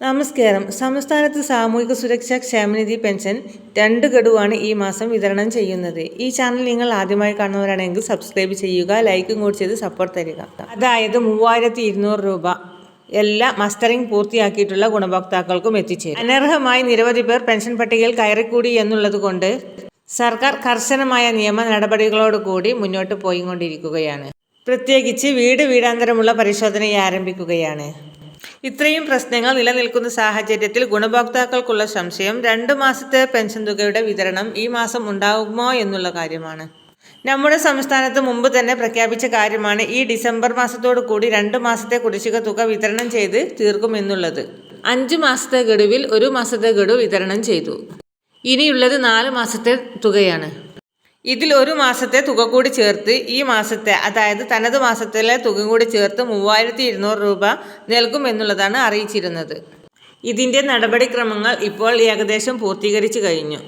നമസ്കാരം. സംസ്ഥാനത്ത് സാമൂഹിക സുരക്ഷാ ക്ഷേമനിധി പെൻഷൻ 2 ഗഡുവാണ് ഈ മാസം വിതരണം ചെയ്യുന്നത്. ഈ ചാനൽ നിങ്ങൾ ആദ്യമായി കാണുന്നവരാണെങ്കിൽ സബ്സ്ക്രൈബ് ചെയ്യുക, ലൈക്കും കൂടി ചെയ്ത് സപ്പോർട്ട് തരിക. അതായത് 3200 രൂപ എല്ലാ മസ്റ്ററിംഗ് പൂർത്തിയാക്കിയിട്ടുള്ള ഗുണഭോക്താക്കൾക്കും എത്തിച്ചേരും. അനർഹമായി നിരവധി പേർ പെൻഷൻ പട്ടികയിൽ കയറിക്കൂടി എന്നുള്ളതുകൊണ്ട് സർക്കാർ കർശനമായ നിയമ നടപടികളോടുകൂടി മുന്നോട്ട് പോയിക്കൊണ്ടിരിക്കുകയാണ്. പ്രത്യേകിച്ച് വീടാന്തരമുള്ള പരിശോധന ആരംഭിക്കുകയാണ്. ഇത്രയും പ്രശ്നങ്ങൾ നിലനിൽക്കുന്ന സാഹചര്യത്തിൽ ഗുണഭോക്താക്കൾക്കുള്ള സംശയം 2 മാസത്തെ പെൻഷൻ തുകയുടെ വിതരണം ഈ മാസം ഉണ്ടാകുമോ എന്നുള്ള കാര്യമാണ്. നമ്മുടെ സംസ്ഥാനത്ത് മുമ്പ് തന്നെ പ്രഖ്യാപിച്ച കാര്യമാണ് ഈ ഡിസംബർ മാസത്തോടു കൂടി 2 മാസത്തെ കുടിശ്ശിക തുക വിതരണം ചെയ്ത് തീർക്കുമെന്നുള്ളത്. 5 മാസത്തെ ഗഡുവിൽ 1 മാസത്തെ ഗഡു വിതരണം ചെയ്തു. ഇനിയുള്ളത് 4 മാസത്തെ തുകയാണ്. ഇതിൽ 1 മാസത്തെ തുക കൂടി ചേർത്ത് ഈ മാസത്തെ, അതായത് തനത് മാസത്തിലെ തുക കൂടി ചേർത്ത് 3200 രൂപ നൽകുമെന്നുള്ളതാണ് അറിയിച്ചിരുന്നത്. ഇതിൻ്റെ നടപടിക്രമങ്ങൾ ഇപ്പോൾ ഏകദേശം പൂർത്തീകരിച്ചു കഴിഞ്ഞു.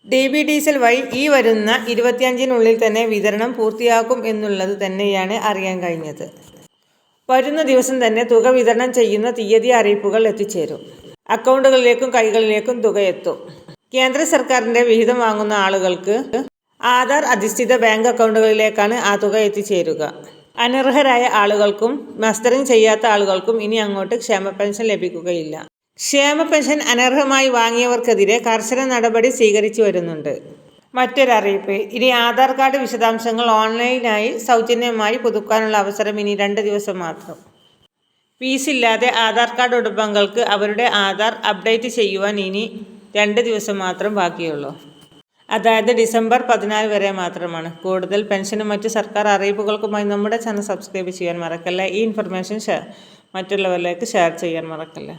DB ഡീസൽ വഴി ഈ വരുന്ന 25-നുള്ളിൽ തന്നെ വിതരണം പൂർത്തിയാക്കും എന്നുള്ളത് തന്നെയാണ് അറിയാൻ കഴിഞ്ഞത്. വരുന്ന ദിവസം തന്നെ തുക വിതരണം ചെയ്യുന്ന തീയതി അറിയിപ്പുകൾ എത്തിച്ചേരും. അക്കൗണ്ടുകളിലേക്കും കൈകളിലേക്കും തുക എത്തും. കേന്ദ്ര സർക്കാരിൻ്റെ വിഹിതം വാങ്ങുന്ന ആളുകൾക്ക് ആധാർ അധിഷ്ഠിത ബാങ്ക് അക്കൗണ്ടുകളിലേക്കാണ് ആ തുക എത്തിച്ചേരുക. അനർഹരായ ആളുകൾക്കും മസ്റ്ററിംഗ് ചെയ്യാത്ത ആളുകൾക്കും ഇനി അങ്ങോട്ട് ക്ഷേമ പെൻഷൻ ലഭിക്കുകയില്ല. ക്ഷേമ പെൻഷൻ അനർഹമായി വാങ്ങിയവർക്കെതിരെ കർശന നടപടി സ്വീകരിച്ചു വരുന്നുണ്ട്. മറ്റൊരറിയിപ്പ്, ഇനി ആധാർ കാർഡ് വിശദാംശങ്ങൾ ഓൺലൈനായി സൗജന്യമായി പുതുക്കാനുള്ള അവസരം ഇനി 2 ദിവസം മാത്രം. ഫീസില്ലാതെ ആധാർ കാർഡ് ഉടമകൾക്ക് അവരുടെ ആധാർ അപ്ഡേറ്റ് ചെയ്യുവാൻ ഇനി 2 ദിവസം മാത്രം ബാക്കിയുള്ളൂ. അതായത് ഡിസംബർ 14 വരെ മാത്രമാണ്. കൂടുതൽ പെൻഷനും മറ്റ് സർക്കാർ അറിയിപ്പുകൾക്കുമായി നമ്മുടെ ചാനൽ സബ്സ്ക്രൈബ് ചെയ്യാൻ മറക്കല്ല. ഈ ഇൻഫർമേഷൻ മറ്റുള്ളവരിലേക്ക് ഷെയർ ചെയ്യാൻ മറക്കല്ല.